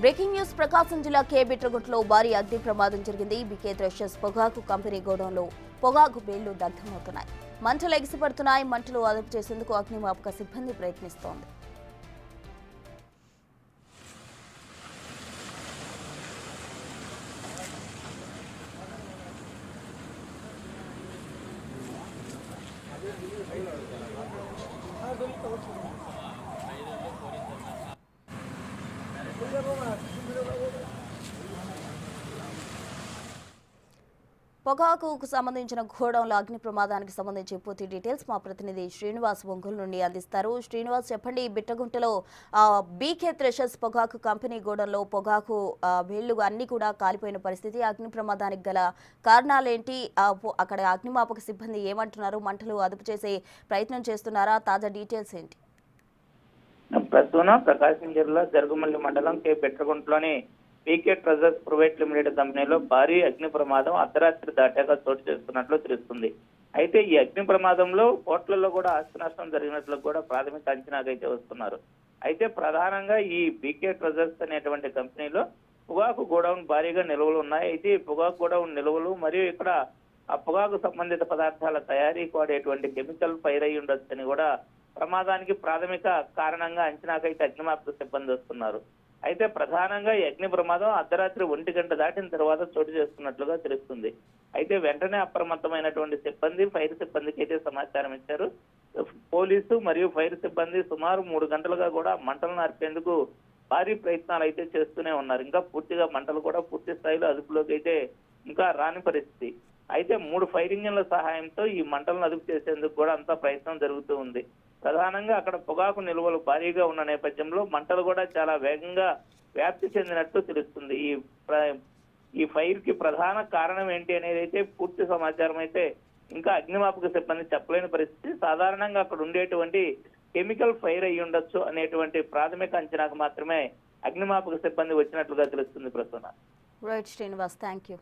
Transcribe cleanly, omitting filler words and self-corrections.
Breaking news ప్రకాశం జిల్లా కే బిట్రగుంటలో భారీ అగ్ని ప్రమాదం జరిగింది. బీకే థ్రెషర్స్ పొగాకు కంపెనీ గోడౌన్లో పొగాకు బేళ్లు దగ్ధమవుతున్నాయి. మంటలు ఎగిసిపడుతున్నాయి. మంటలు అదుపు చేసేందుకు అగ్నిమాపక సిబ్బంది ప్రయత్నిస్తోంది. పొగాకుకు సంబంధించిన గోడౌన్ల అగ్ని ప్రమాదానికి సంబంధించి పూర్తి డీటెయిల్స్ మా ప్రతినిధి శ్రీనివాస్ ఒంగోలు నుండి అందిస్తారు. శ్రీనివాస్, చెప్పండి, బిట్టగుంటలో బీకే థ్రెషర్స్ పొగాకు కంపెనీ గోడౌన్లో పొగాకు వేళ్లు అన్ని కూడా కాలిపోయిన పరిస్థితి. అగ్ని ప్రమాదానికి గల కారణాలేంటి? అక్కడ అగ్నిమాపక సిబ్బంది ఏమంటున్నారు? మంటలు అదుపు చేసే ప్రయత్నం చేస్తున్నారా? తాజా డీటెయిల్స్ ఏంటి? ప్రకాశం జిల్లా జరుగుమల్లి మండలం కే బిట్రగుంటలోని బీకే థ్రెషర్స్ ప్రైవేట్ లిమిటెడ్ కంపెనీలో భారీ అగ్ని ప్రమాదం అర్ధరాత్రి దాటాక చోటు చేసుకున్నట్లు తెలుస్తుంది. అయితే ఈ అగ్ని ప్రమాదంలో కోట్లలో కూడా ఆస్తి నష్టం జరిగినట్లు కూడా ప్రాథమిక అంచనాకైతే వస్తున్నారు. అయితే ప్రధానంగా ఈ బీకే థ్రెషర్స్ అనేటువంటి కంపెనీలో పొగాకు గోడౌన్ భారీగా నిల్వలు ఉన్నాయి. అయితే ఈ పొగాకు గోడౌన్ నిల్వలు మరియు ఇక్కడ ఆ పొగాకు సంబంధిత పదార్థాల తయారీకి వాడేటువంటి కెమికల్ ఫైర్ అయి ఉండొచ్చని కూడా ప్రమాదానికి ప్రాథమిక కారణంగా అంచనాకైతే అగ్నిమాపక సిబ్బంది వస్తున్నారు. అయితే ప్రధానంగా ఈ అగ్ని ప్రమాదం అర్ధరాత్రి 1 గంట దాటిన తర్వాత చోటు చేసుకున్నట్లుగా తెలుస్తుంది. అయితే వెంటనే అప్రమత్తమైనటువంటి సిబ్బంది ఫైర్ సిబ్బందికి అయితే సమాచారం ఇచ్చారు. పోలీసు మరియు ఫైర్ సిబ్బంది సుమారు 3 గంటలుగా కూడా మంటలను ఆర్పేందుకు భారీ ప్రయత్నాలు అయితే చేస్తూనే ఉన్నారు. ఇంకా పూర్తిగా మంటలు కూడా పూర్తి స్థాయిలో అదుపులోకి అయితే ఇంకా రాని పరిస్థితి. అయితే 3 ఫైర్ ఇంజిన్ల సహాయంతో ఈ మంటలను అదుపు చేసేందుకు కూడా అంతా ప్రయత్నం జరుగుతూ ఉంది. ప్రధానంగా అక్కడ పొగాకు నిల్వలు భారీగా ఉన్న నేపథ్యంలో మంటలు కూడా చాలా వేగంగా వ్యాప్తి చెందినట్టు తెలుస్తుంది. ఈ ఫైర్ కి ప్రధాన కారణం ఏంటి అనేది అయితే పూర్తి సమాచారం అయితే ఇంకా అగ్నిమాపక సిబ్బంది చెప్పలేని పరిస్థితి. సాధారణంగా అక్కడ ఉండేటువంటి కెమికల్ ఫైర్ అయ్యి ఉండొచ్చు అనేటువంటి ప్రాథమిక అంచనాకు మాత్రమే అగ్నిమాపక సిబ్బంది వచ్చినట్లుగా తెలుస్తుంది. ప్రస్తుతం రైట్ శ్రీనివాస్, థ్యాంక్ యూ.